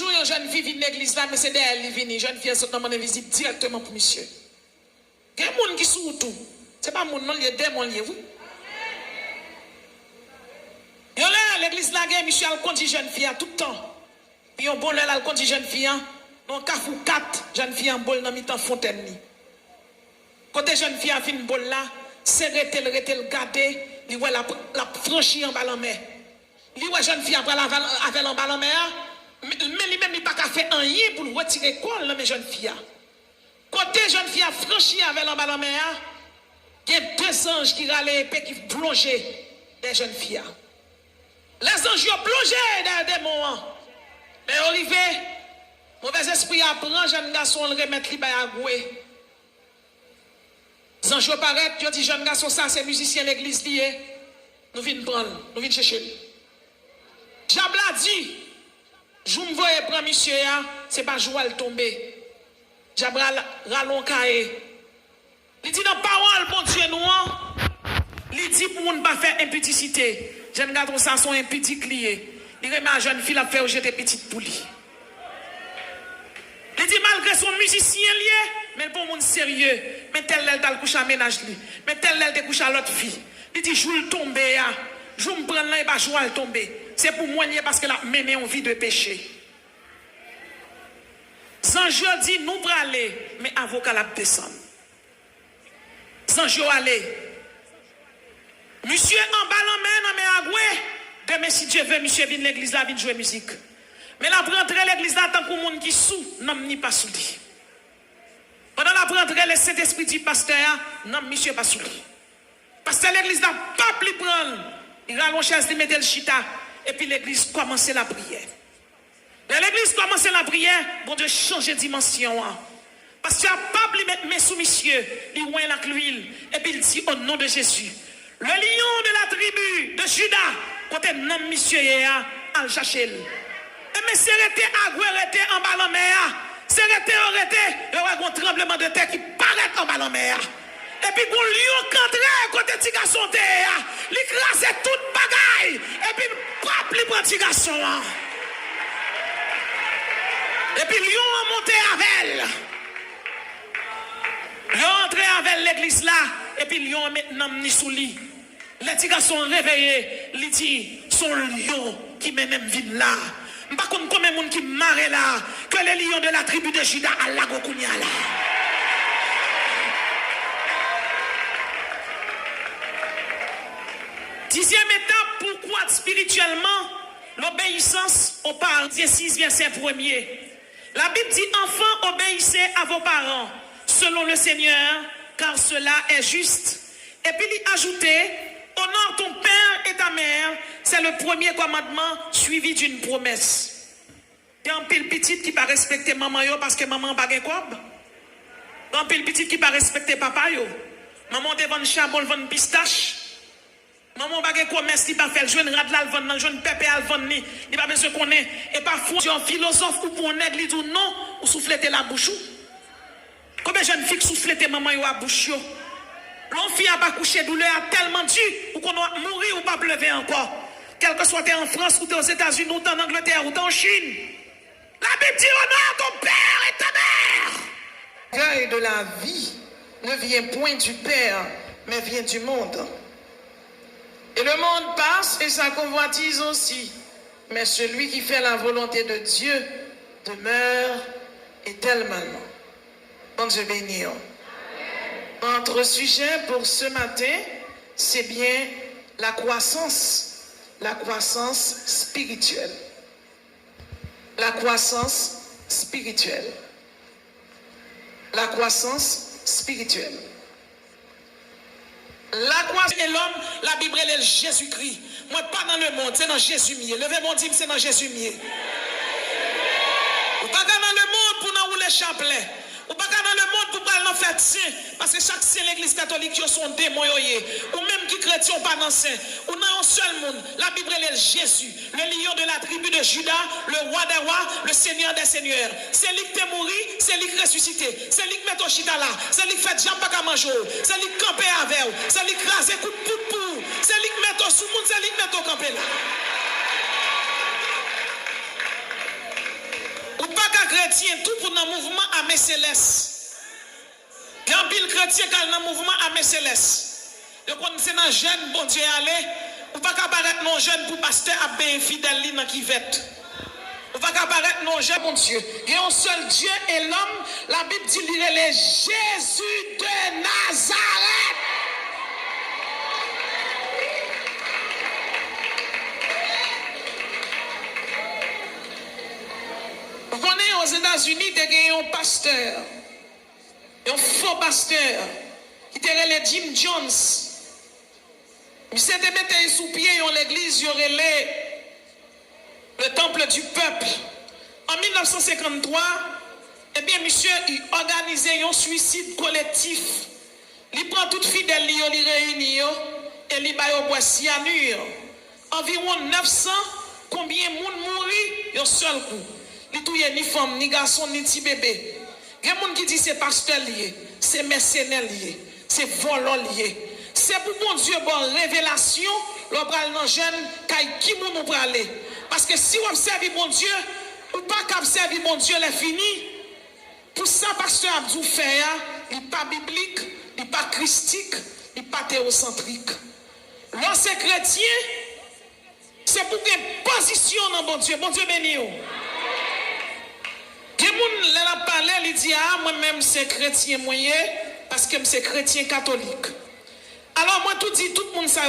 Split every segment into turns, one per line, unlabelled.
jour, une jeune fille vient de l'église là, mais c'est d'elle qui vient. Jeune fille saute dans mon visite directement pour monsieur. Il y a des gens qui sont tout. Ce n'est pas mon nom, il y a des gens qui sont. L'église là, monsieur a conduit jeune fille tout le temps. Puis on bon là, conduit jeune fille. Donc, cafou 4 jeune fille en bol dans mi-temps fontaine. Côté jeune fille a fait une bol là, c'est rete garder, il voit la franchir en ballon mer. Il voit jeune fille après avec en ballon mer, mais lui-même il pas qu'à faire un yé pour retirer quoi là mes jeunes filles. Côté jeune fille a franchi avec en ballon mer, il y a 2 anges qui râlaient épée qui plongeaient des jeunes filles. Les anges ont plongé dans des démons. Mais arrivé, mauvais esprit apprend jeune garçon le remettre li à goué. Les anges paraît, je dis jeune garçon ça c'est musicien l'église lié. Nous venons prendre, nous venons chercher. Jabla dit, je me vois prendre monsieur c'est pas jouer tomber. Jabla ralon caé. Il dit dans parole bon Dieu nous, il dit pour ne pas faire impudicité. Jeune garçon ça sont impudiques liés. Il remet à jeune fille à faire jeter petite poulie. Il dit malgré son musicien lié, mais pour monde sérieux, mais tel elle t'a couché à ménage lui, mais tel elle te couché à l'autre fille. Il dit je le tomber je me prends là et pas je le tomber. C'est pour moi parce qu'elle a mené une vie de péché. Sanjo dit nous pour aller, mais avocat la descendre. Sanjo aller. Monsieur en ballon mais agoué. Demain si Dieu veut, monsieur vient l'église là, vient jouer musique. Mais la rentrer l'église là tant que monde qui sous, non ni pas sous lui. Pendant la rentrer le Saint-Esprit du pasteur, non monsieur pas sous lui. Parce que l'église là pas plus prendre. Il rallonge chaise, il met le chita et puis l'église commence la prière. L'église commence la prière, bon Dieu change de dimension. Parce qu'il n'y a pas plus mettre mes sous monsieur, il oint la l'huile et puis il dit au nom de Jésus. Le lion de la tribu de Juda, côté nom monsieur al chercher. Et mais c'est arrêté agoué en ballon mer. C'est arrêté il y aura un tremblement de terre qui paraît en ballon mer. Et puis pour lion cantré côté petit garçon terre, il crase toute bagaille et puis pas plus petit garçon. Et puis lion a monté avec elle. Lion entré avec l'église là et puis lion maintenant ni sous lit. Les petits garçons réveillés, ils disent, son lion qui mène vide là. Par contre, combien de monde qui marre là, que les lions de la tribu de Juda à la Gokounia là. Dixième étape, pourquoi spirituellement, l'obéissance aux parents. 6 verset 1er. La Bible dit, enfants, obéissez à vos parents, selon le Seigneur, car cela est juste. Et puis il ajoutait, honore ton père et ta mère, c'est le premier commandement suivi d'une promesse. Il y a un pile petit qui ne pas respecter maman yo parce que maman n'a pas de quoi. Il y a un pile petit qui ne pas respecter papa yo. Maman te vend charbon, vend pistache. Maman n'a pas de commerce, il pas faire jeune rat là, vend jeune pépé al vend ni, il pas besoin qu'on ait. Et parfois un philosophe ou pour nèg li dit non, ou souffleter la bouche. Combien de jeunes filles souffleter maman yo à bouche yo? L'on fille a pas couché douleur a tellement dur ou qu'on doit mourir ou pas pleurer encore. Quel que soit en France ou aux États-Unis ou en Angleterre ou en Chine. La Bible dit honore ton père et ta mère. L'orgueil de la vie ne vient point du Père, mais vient du monde. Et le monde passe et sa convoitise aussi. Mais celui qui fait la volonté de Dieu demeure éternellement. Bon Dieu béni. Notre sujet pour ce matin, c'est bien la croissance spirituelle. La croissance spirituelle. La croissance spirituelle. La croissance et l'homme, la Bible est Jésus-Christ. Moi, pas dans le monde, c'est dans Jésus mieux. Levez mon dîme, c'est dans Jésus mieux. Ou pas dans le monde pour nous rouler chapelet. Ou pas dans le monde pour pas nous faire saint. Parce que chaque saint, l'église catholique, ils sont démons. Ou même qui chrétien, pas dans saint. Ou dans un seul monde. La Bible est Jésus. Le lion de la tribu de Juda, le roi des rois, le seigneur des seigneurs. C'est lui qui est mort, c'est lui qui ressuscité. C'est lui qui met au chita là. C'est lui qui fait jambe pas manger. C'est lui qui campe avec vous. C'est lui qui crase coup de pou. C'est lui qui met au sous monde. C'est lui qui met au camper là. pas qu'un chrétien tout pour le mouvement Armée Céleste. Quand pile chrétien qui dans le mouvement Armée Céleste. Donc c'est dans jeune bon Dieu aller, ou pas qu'apparaître non jeune pour pasteur à bien fidèle dans qui vête. Ou pas qu'apparaître non jeune bon Dieu. Il y a un seul Dieu et l'homme, la Bible dit il est Jésus de Nazareth. Vous connaissez aux États-Unis, il y a un pasteur, un faux pasteur, qui était Jim Jones. Il s'était mis sous pied dans l'église, il y aurait le temple du peuple. En 1953, eh bien, monsieur, il organisait un suicide collectif. Il prend toute fidèle, il réunit et il va au bois cyanure. Environ 900, combien de monde mourit un seul coup. Il n'y a ni femme, ni garçon, ni petit bébé. Il y a des gens qui disent c'est pasteur lié, c'est mercenaire lié, c'est volant lié. C'est pour mon Dieu, bonne révélation, l'on pral dans jeune, qui nous pral aller. Parce que si on observe mon Dieu, ou pas qu'observer mon Dieu, c'est fini. Pour ça, pasteur Abdou fait, il n'est pas biblique, il n'est pas christique, il n'est pas théocentrique. L'ancien chrétien, c'est pour une position dans mon Dieu. Bon Dieu béni. Les gens qui parlé, ils disent ah moi-même c'est chrétien moyen parce que c'est chrétien catholique. Alors moi tout dit tout le monde ça.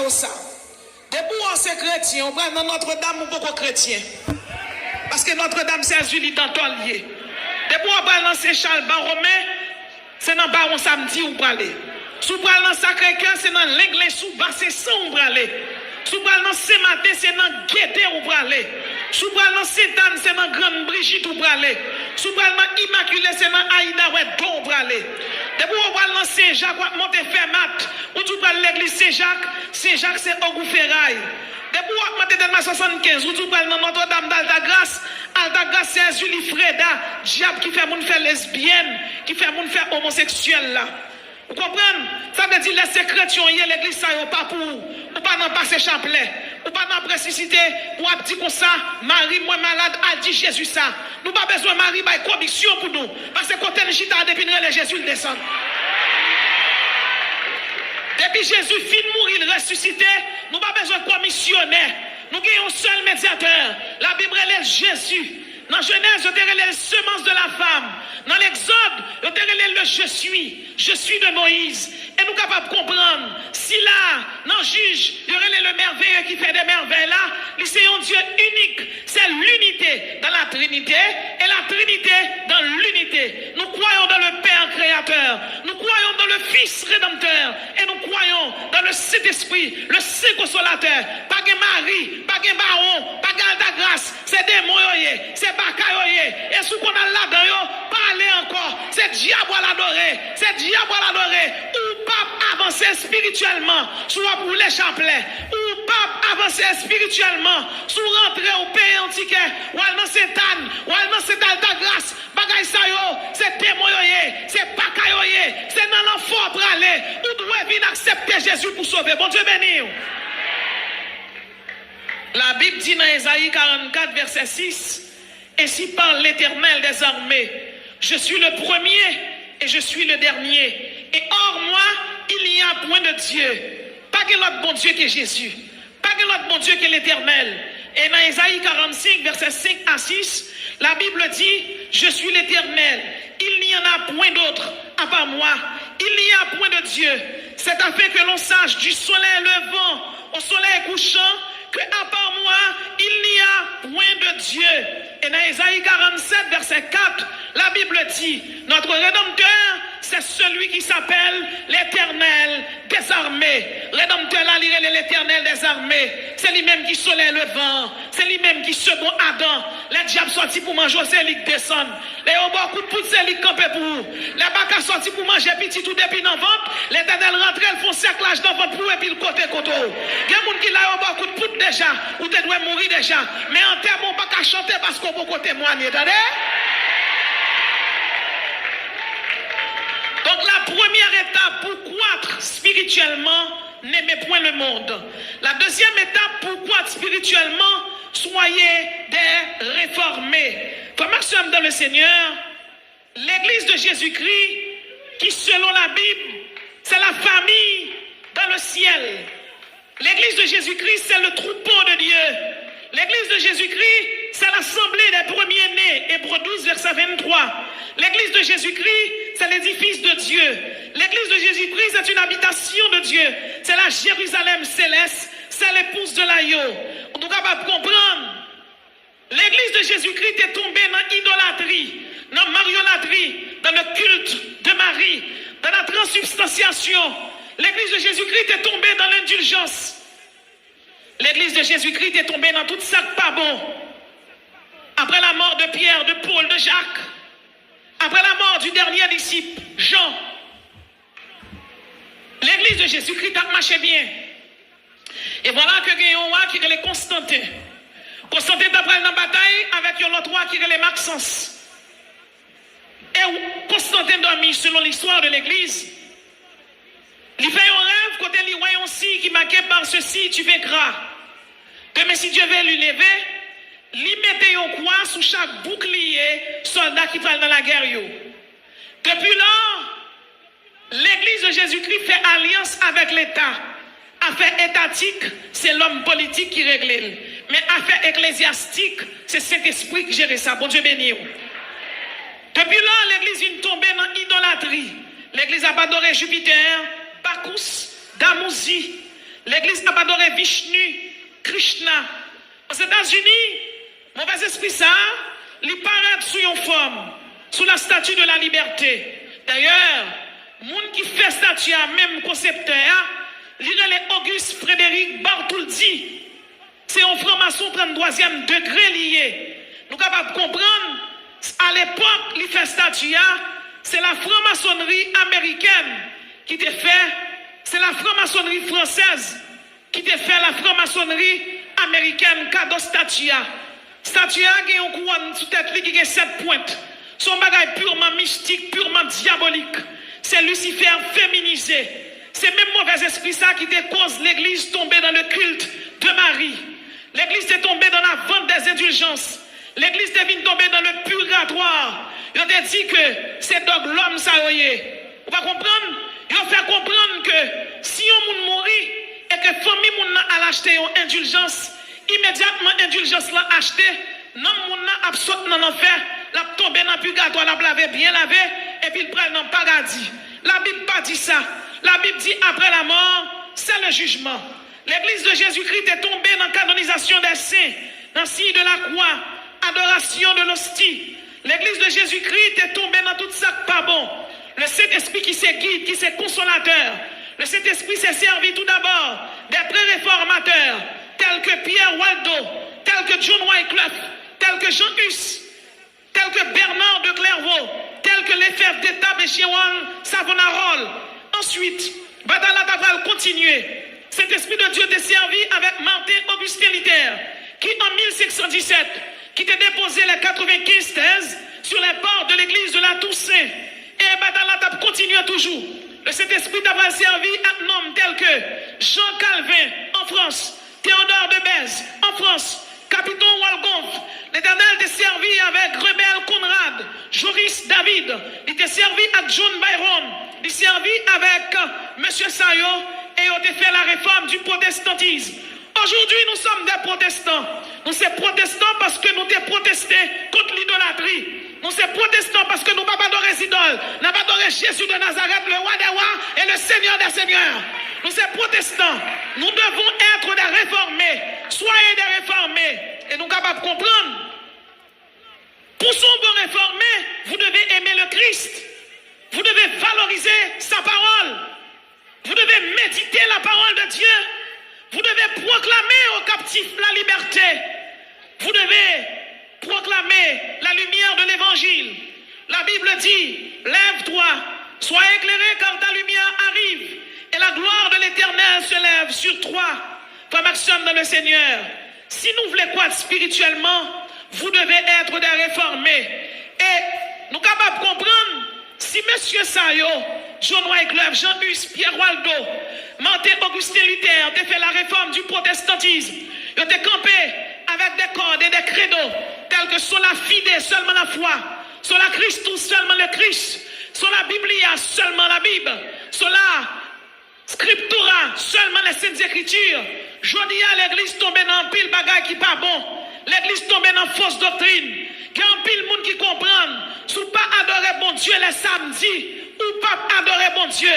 Depuis on c'est chrétien, on prend dans Notre-Dame ou pas chrétien. Parce que Notre-Dame c'est Julie Danton lié. Depuis on prend dans Saint-Charles Baromain, c'est dans Baron samedi ou aller. Si on prend dans Sacré-Cœur, c'est dans l'église sous Bassin ou aller. Si on prend dans Saint-Matin, c'est dans Guédé ou aller. Si on prend dans Sainte-Anne, c'est dans Grande Brigitte ou aller. Si on prend dans Immaculée, c'est dans Aïda ou aller. Depuis on prend dans Saint-Jacques, on monte Fermat, ou tu prends l'église Saint-Jacques, Saint-Jacques c'est Ogou Ferraille. Depuis on monte dans 75, ou tu prends dans Notre-Dame d'Altagrace, Altagrace c'est Julie Freda, diable qui fait moun faire lesbienne, qui fait moun faire homosexuel là. Vous comprenez? Ça veut dire les chrétiens, l'église ça n'est pas pour vous. Ou pas dans passer chapelet. Ou pas dans précipiter. Ou à dire comme ça, Marie, moi malade, a dit Jésus ça. Nous pas besoin de Marie, bah, commission pour nous. Parce que quand elle chita, depuis les Jésus le descend. Depuis Jésus fin de mourir, il ressuscité, nous pas besoin de commissionnaire. Nous avons un seul médiateur. La Bible est Jésus. Dans Genèse, je dirais les semences de la femme. Dans l'Exode, je dirais le je suis de Moïse. Et nous sommes capables de comprendre. Si là, dans le juge, il y aurait le merveilleux qui fait des merveilles là, c'est un Dieu unique. C'est l'unité dans la Trinité et la Trinité dans l'unité. Nous croyons dans le Père créateur. Nous croyons dans le Fils rédempteur. Et nous croyons dans le Saint-Esprit, le Saint-Consolateur. Pas de Marie, pas de Baron, pas de grâce. C'est des moyens, c'est bakayoye. Et ce qu'on a là-dedans, parler encore. C'est diable à l'adorer. C'est diable à l'adorer. Ou pas avancer spirituellement, soit pour les chapelets. Ou pas avancer spirituellement, soit rentrer au pays antique. Ou aller dans Sainte-Anne, ou aller dans Sainte-Alta-Grâce. Bagay sa yo, c'est témoyoye, c'est bakayoye. C'est dans l'enfant pour aller. Ou doit venir accepter Jésus pour sauver. Bon Dieu béni. La Bible dit dans Ésaïe 44, verset 6, ainsi parle l'Éternel des armées. Je suis le premier et je suis le dernier. Et hors moi, il n'y a point de Dieu. Pas que l'autre bon Dieu que Jésus. Pas que l'autre bon Dieu que l'Éternel. Et dans Ésaïe 45, verset 5 à 6, la Bible dit, je suis l'Éternel. Il n'y en a point d'autre à part moi. Il n'y a point de Dieu. C'est afin que l'on sache du soleil levant au soleil couchant que à part moi, il n'y a point de Dieu. Et dans Ésaïe 47, verset 4, la Bible dit, notre Rédempteur, c'est celui qui s'appelle l'Éternel des armées. Rédempteur, là, il est l'Éternel des armées. C'est lui-même qui soleil le vent. C'est lui-même qui second Adam. Les diables sortis pour manger, c'est lui qui descend. Les beaucoup de poutres, c'est lui qui campe pour vous. Les bacs sortis pour manger petit tout depuis dans le ventre. L'Éternel rentre, elles font cerclage dans votre pour et puis le côté côté. Il y a des gens qui ont beaucoup de poutres déjà, ou tu dois mourir déjà. Mais en termes, on ne peut pas chanter parce qu'on peut témoigner. Attendez? Donc la première étape pour croître spirituellement, n'aimez point le monde. La deuxième étape pour croître spirituellement, soyez des réformés. Frère soeurs dans le Seigneur, l'église de Jésus-Christ, qui selon la Bible, c'est la famille dans le ciel. L'église de Jésus-Christ, c'est le troupeau de Dieu. L'église de Jésus-Christ, c'est l'assemblée des premiers-nés. Hébreux 12, verset 23. L'église de Jésus-Christ, c'est l'édifice de Dieu. L'église de Jésus-Christ, c'est une habitation de Dieu. C'est la Jérusalem céleste. C'est l'épouse de l'agneau. On est capable de comprendre. L'église de Jésus-Christ est tombée dans l'idolâtrie, dans la marionnerie, dans le culte de Marie, dans la transsubstantiation. L'église de Jésus-Christ est tombée dans l'indulgence. L'église de Jésus-Christ est tombée dans tout ça pas bon. Après la mort de Pierre, de Paul, de Jacques, après la mort du dernier disciple, Jean, l'église de Jésus-Christ a marché bien. Et voilà que il y a un roi qui est Constantin. Constantin est après la bataille avec un autre roi qui est Maxence. Et Constantin dormi selon l'histoire de l'église. Il fait un rêve côté il voit un signe qui marquait par ceci tu vaincras. Que si Dieu veut lui lever, lui mettait un croix sous chaque bouclier soldat qui parle dans la guerre. Depuis lors, l'église de Jésus-Christ fait alliance avec l'État. Affaire étatique, c'est l'homme politique qui règle. Mais affaire ecclésiastique, c'est Saint-Esprit qui gère ça. Bon Dieu béni. Depuis là, l'église est tombée dans l'idolâtrie. L'église a adoré Jupiter, Bacchus, Damuzi. L'église a adoré Vishnu, Krishna. Aux États-Unis, mauvais esprit ça, il paraît sous une forme, sous la statue de la liberté. D'ailleurs, monde qui fait statue à même concepteur, il est Auguste Frédéric Bartholdi. C'est un franc-maçon 33e degré lié. Nous sommes capables de comprendre, à l'époque, il fait statue, c'est la franc-maçonnerie américaine qui te fait, c'est la franc-maçonnerie française qui te fait la franc-maçonnerie américaine cadeau statue. Statue qui a un couronne sous tête qui a 7 pointes. Son bagage purement mystique, purement diabolique. C'est Lucifer féminisé. C'est même mauvais esprit ça qui te cause l'église tomber dans le culte de Marie. L'église est tombée dans la vente des indulgences. L'église est venue tomber dans le purgatoire. Il a dit que c'est donc l'homme ça y est. On va comprendre? Il a fait comprendre que si on mourit et que famille moun a acheté une indulgence, immédiatement indulgence l'a acheté, non moun a absous dans l'enfer, l'a tombé dans le purgatoire, l'a lavé bien lavé et puis il prend dans le paradis. La Bible pas dit ça. La Bible dit après la mort, c'est le jugement. L'église de Jésus-Christ est tombée dans la canonisation des saints, dans le signe de la croix, adoration de l'hostie. L'église de Jésus-Christ est tombée dans tout ça pas bon. Le Saint-Esprit qui s'est guide, qui s'est consolateur. Le Saint-Esprit s'est servi tout d'abord des pré-réformateurs, tels que Pierre Waldo, tels que John Wycliffe, tels que Jean Hus, tels que Bernard de Clairvaux, tels que Lefebvre d'Étape et Chéwan Savonarole. Ensuite, Badala va continuer. Cet esprit de Dieu t'est servi avec Martin Augustin Luther, qui en 1517, qui t'a déposé les 95 thèses sur les portes de l'église de la Toussaint. Et Badala t'a continué toujours. Le Saint-Esprit t'a servi à un homme tel que Jean Calvin en France, Théodore de Bèze en France, Capiton Walgonf. L'Éternel t'a servi avec Rebelle Conrad, Joris David. Il t'a servi à John Byron. Il t'a servi avec M. Sayo. Et on a fait la réforme du protestantisme. Aujourd'hui, nous sommes des protestants. Nous sommes protestants parce que nous avons protesté contre l'idolâtrie. Nous sommes protestants parce que nous n'avons pas adoré idoles. Nous n'avons pas adoré Jésus de Nazareth, le roi des rois et le Seigneur des seigneurs. Nous sommes protestants. Nous devons être des réformés. Soyez des réformés. Et nous sommes capables de comprendre. Pour son bon réformé, vous devez aimer le Christ. Vous devez valoriser sa parole. Vous devez méditer la parole de Dieu. Vous devez proclamer aux captifs la liberté. Vous devez proclamer la lumière de l'évangile. La Bible dit, lève-toi, sois éclairé car ta lumière arrive. Et la gloire de l'Éternel se lève sur toi. Frère Maxime dans le Seigneur, si nous voulons croître spirituellement, vous devez être des réformés. Et nous sommes capables de comprendre, si M. Sayo, John Wycliffe, Jean Hus, Pierre Waldo, Martin Augustin Luther ont fait la réforme du protestantisme. Ils ont campé avec des cordes et des credos, tels spirituelle que sur la fide seulement la foi, sur la Christus seulement le Christ, sur la Biblia seulement la Bible, sur la Scriptura seulement les Saintes Écritures. Je dis à l'église tomber dans pile bagaille qui pas bon. L'église tomber dans fausse doctrine. Il y a un pile monde qui comprend. Si vous pas adorer bon Dieu le samedi, ou pas adorer bon Dieu.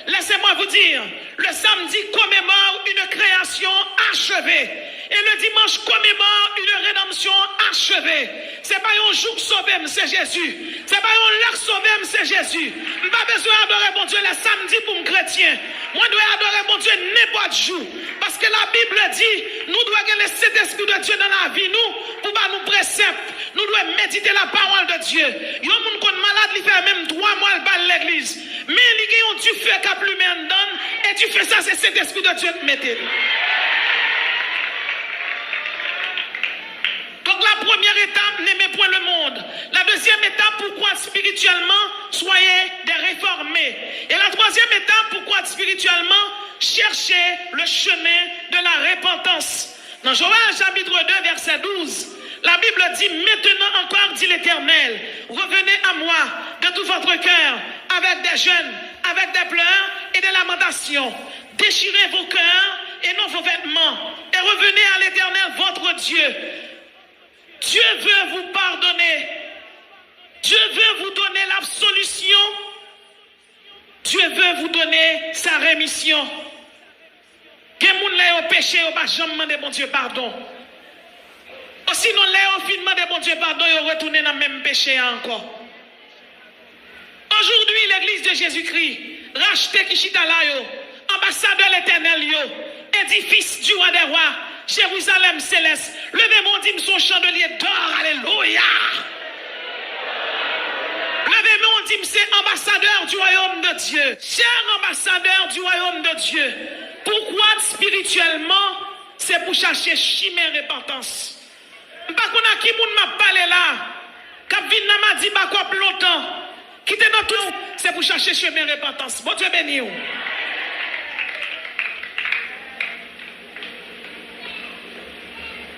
Laissez-moi vous dire, le samedi commémore une création achevée. Et le dimanche commémore une rédemption achevée. Ce n'est pas un jour sauvé, c'est Jésus. Ce n'est pas un lac sauvé, c'est Jésus. Je n'ai pas besoin d'adorer mon Dieu le samedi pour un chrétien. Moi, je dois adorer mon Dieu n'importe jour. Parce que la Bible dit, nous devons avoir le Saint-Esprit de Dieu dans la vie, nous, pour nous préceptes. Nous devons méditer la parole de Dieu. Il y a un monde qui est malade, il fait même 3 mois à l'église. Mais il y a tu fais qu'à plus donne, et tu fais ça, c'est cet esprit de Dieu qui mette. Donc la première étape, n'aimez point le monde. La deuxième étape, pourquoi spirituellement, soyez des réformés. Et la troisième étape, pourquoi spirituellement, cherchez le chemin de la repentance. Dans Joël chapitre 2, verset 12, la Bible dit, maintenant encore, dit l'Éternel, revenez à moi de tout votre cœur, avec des jeûnes, avec des pleurs et des lamentations. Déchirez vos cœurs et non vos vêtements, et revenez à l'Éternel, votre Dieu. Dieu veut vous pardonner. Dieu veut vous donner l'absolution. Dieu veut vous donner sa rémission. Quelqu'un qui a péché, il va jamais demander bon Dieu pardon. Sinon, les finement de bon Dieu pardon, ils retourné dans le même péché encore. Aujourd'hui, l'église de Jésus-Christ, racheté Kishitalayo, ambassadeur l'éternel, édifice du roi des rois, Jérusalem céleste, levez mon dîme son chandelier d'or, alléluia. Levez mon dîme, c'est ambassadeur du royaume de Dieu, cher ambassadeur du royaume de Dieu. Pourquoi spirituellement, c'est pour chercher chimère repentance. Pas qu'on a qui m'a parlé là, quand Vina m'a dit pas quoi longtemps, qui était dans tout, c'est pour chercher chemin repentance. Bon Dieu béni.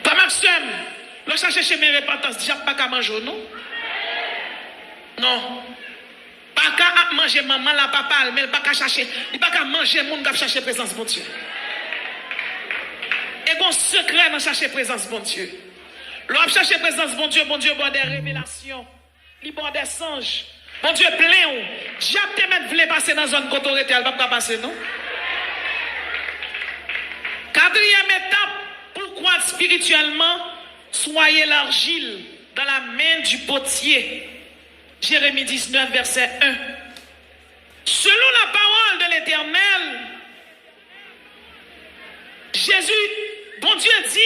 Pas Maxime, le chercher chemin repentance, déjà pas qu'à manger, non? Non. Pas qu'à manger maman, la papa, mais pas qu'à chercher, il pas qu'à manger, mon gars chercher présence, bon Dieu. Et qu'on secret dans chercher présence, bon Dieu. L'on cherche présence, bon Dieu, bon des révélations, bon des songes, bon Dieu plein ou. Diable te met voulait passer dans une zone autorité, elle va pas passer, non? Quatrième étape, pourquoi spirituellement, soyez l'argile dans la main du potier. Jérémie 19, verset 1. Selon la parole de l'Éternel, Jésus, bon Dieu dit,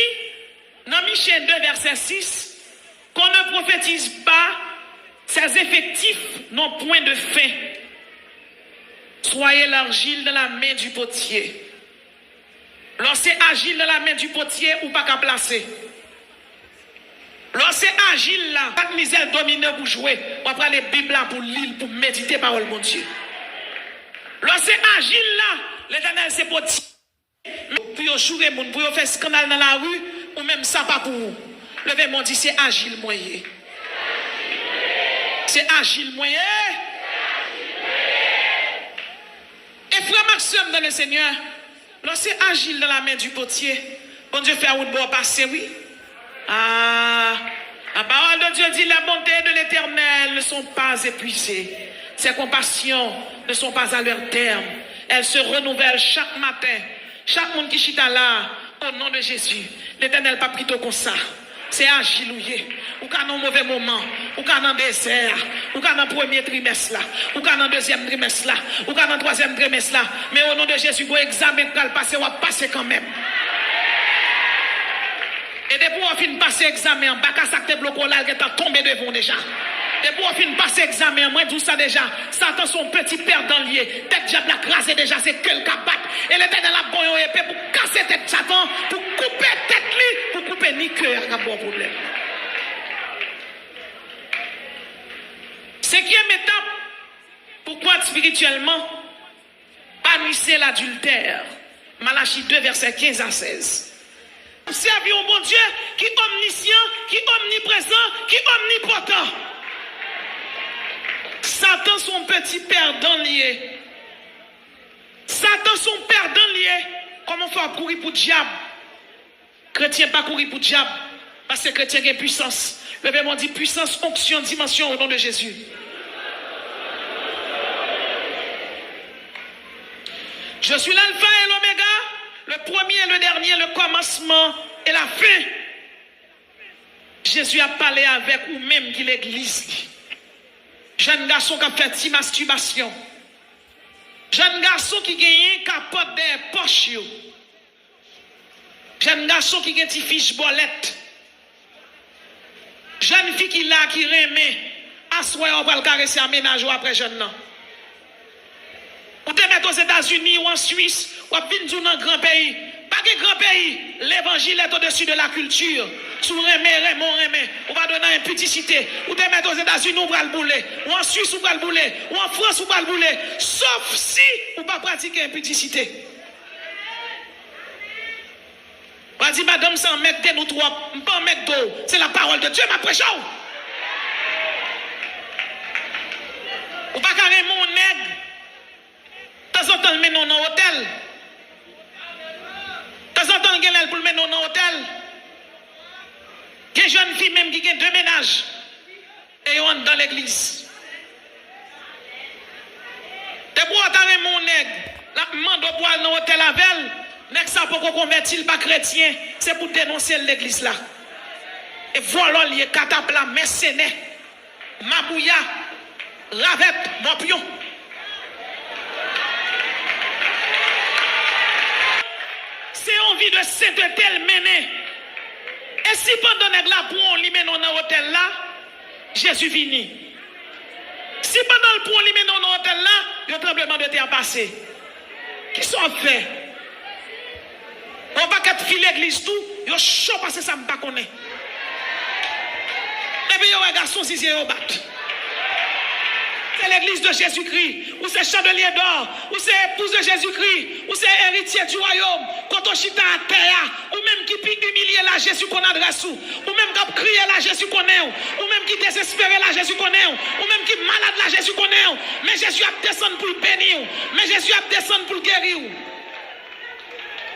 dans Michée 2, verset 6, qu'on ne prophétise pas, ses effectifs n'ont point de fin. Soyez l'argile dans la main du potier. Lorsque agile dans la main du potier, ou pas qu'à placer. Lorsque agile là, pas de misère dominée pour jouer, on prend les Bibles là pour lire, pour méditer parole mon Dieu. Lorsque agile là, l'Éternel c'est potier. Pour jouer, pour faire scandale dans la rue, ou même ça pas pour vous. Levez mon dit c'est agile moyen. C'est agile moyen. Et frère Maxime dans le Seigneur, lorsque agile dans la main du potier, bon Dieu fait un bon passer, oui. Ah, la parole de Dieu dit la bonté de l'Éternel ne sont pas épuisées. Ses compassions ne sont pas à leur terme. Elles se renouvellent chaque matin. Chaque monde qui chita là, au nom de Jésus, l'Éternel pas plutôt comme ça. C'est agilouillé. Ou quand dans un mauvais moment, ou quand dans le désert, ou quand dans le premier trimestre là, ou quand dans le deuxième trimestre là, ou quand dans le troisième trimestre là. Mais au nom de Jésus, vous examen pour le passer, on va passer quand même. Et depuis on finit passer examen, bas à ça que bloqué là, qui est tombé devant déjà. Depuis on finit passer examen, moi tout ça déjà, Satan son petit père dans lié, tête diable a crasé déjà, c'est quelqu'un bat. Et l'Éternel a bon épée pour casser tête Satan, pour couper tête lui, pour couper ni cœur, il y a bon problème. Cinquième étape, pourquoi spirituellement, bannissez l'adultère. Malachie 2, verset 15 à 16. Servir au bon Dieu qui est omniscient, qui est omniprésent, qui est omnipotent. Satan son petit perdant lié. Satan son perdant lié. Comment faire courir pour le diable? Chrétien pas courir pour le diable. Parce que chrétien a puissance. Le Bible dit puissance, onction, dimension au nom de Jésus. Je suis l'alpha et l'oméga, le premier et le dernier, le commencement et la fin. Jésus a parlé avec ou même qui l'église. Jeune garçon qui a fait masturbation. Jeune garçon qui gagne capote des poches. Jeune garçon qui gagne des fiches bolettes. Jeune fille qui là qui remet. Assoyez on va le caresser en ménage après jeune non. Ou te mettre aux États-Unis ou en Suisse ou à venir dans un grand pays. Pas que grand pays. L'évangile est au-dessus de la culture. Sous remé, on va donner une petitité. Ou te mettre aux États-Unis, on va le bouler. Ou en Suisse, on va le bouler. Ou en France, on va le bouler. Sauf si on va pratiquer une petitité. On va dire, madame, c'est un mec de nous trois. Pas un mec d'eau. C'est la parole de Dieu, ma prêche. Ou pas carrément mon nègre. De temps en temps, le mène dans l'hôtel. De temps en temps, il pour le mettre dans l'hôtel. Il y a des jeunes filles même qui ont 2 ménages. Et ils entrent dans l'église. De bois, t'as mon nègre. La demande de boire dans l'hôtel avec elle. Nègre, ça pour qu'on convertit pas chrétien. C'est pour dénoncer l'église là. Et voilà, il y a catapla, mercenaire, mabouya, ravette, morpion. C'est envie de sainteté le mener. Et si pendant que la pour on lui met dans l'hôtel là, Jésus vini. Si pendant le pour on lui met dans l'hôtel là, le tremblement de terre passé. Qui sont fait? On va qu'à filer l'église tout, yo chaud parce que ça me pas connaît. Et puis yo un garçon si c'est au bat. C'est l'église de Jésus-Christ, ou c'est chandelier d'or, ou c'est épouse de Jésus-Christ, ou c'est héritier du royaume, quand on chita à terre, ou même qui pique humilier la Jésus qu'on adresse, ou même qui crier la Jésus qu'on est, ou même qui désespéré la Jésus qu'on est, ou même qui malade la Jésus qu'on est, mais Jésus a descendu pour le bénir, mais Jésus a descendu pour le guérir.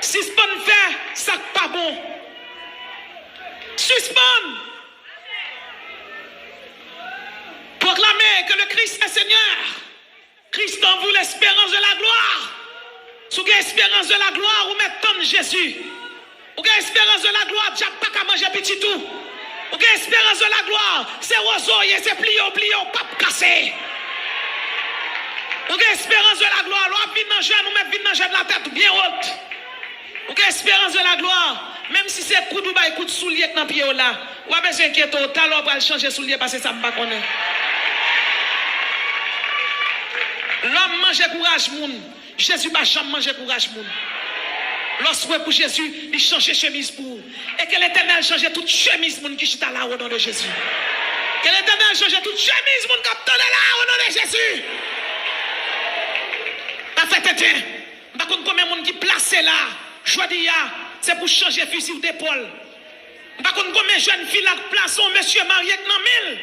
Si ce qu'on fait, ça n'est pas bon. Suspend. Proclamez que le Christ est Seigneur. Christ en vous l'espérance de la gloire. Si vous avez l'espérance de la gloire, vous mettez Jésus. Vous avez l'espérance de la gloire, Dieu n'a pas qu'à manger petit tout. Vous avez l'espérance de la gloire, c'est roseau, c'est plié, pas cassé. Vous avez l'espérance de la gloire, vous avez vite de la tête bien haute. Vous avez l'espérance de la gloire. Même si c'est coup de bas et coup de soulier dans le pied là, vous avez besoin d'inquiéter au talon pour changer de soulier parce que ça ne me pas connaît. L'homme mange courage moun. Jésus n'a jamais mangé courage moun. Lorsque pour Jésus, il change chemise pour. Et que l'Éternel change toute chemise moun qui chita là au nom de Jésus. Que l'Éternel change toute chemise moun qui là au nom de Jésus. Pas fait tête. Par contre combien de monde qui placé là, je dis c'est pour changer fusil d'épaule. Par contre combien de jeunes filles là placent monsieur marié dans 1000.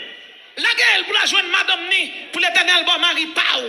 La gueule pour la joindre madame ni pour l'Éternel bon mari pas.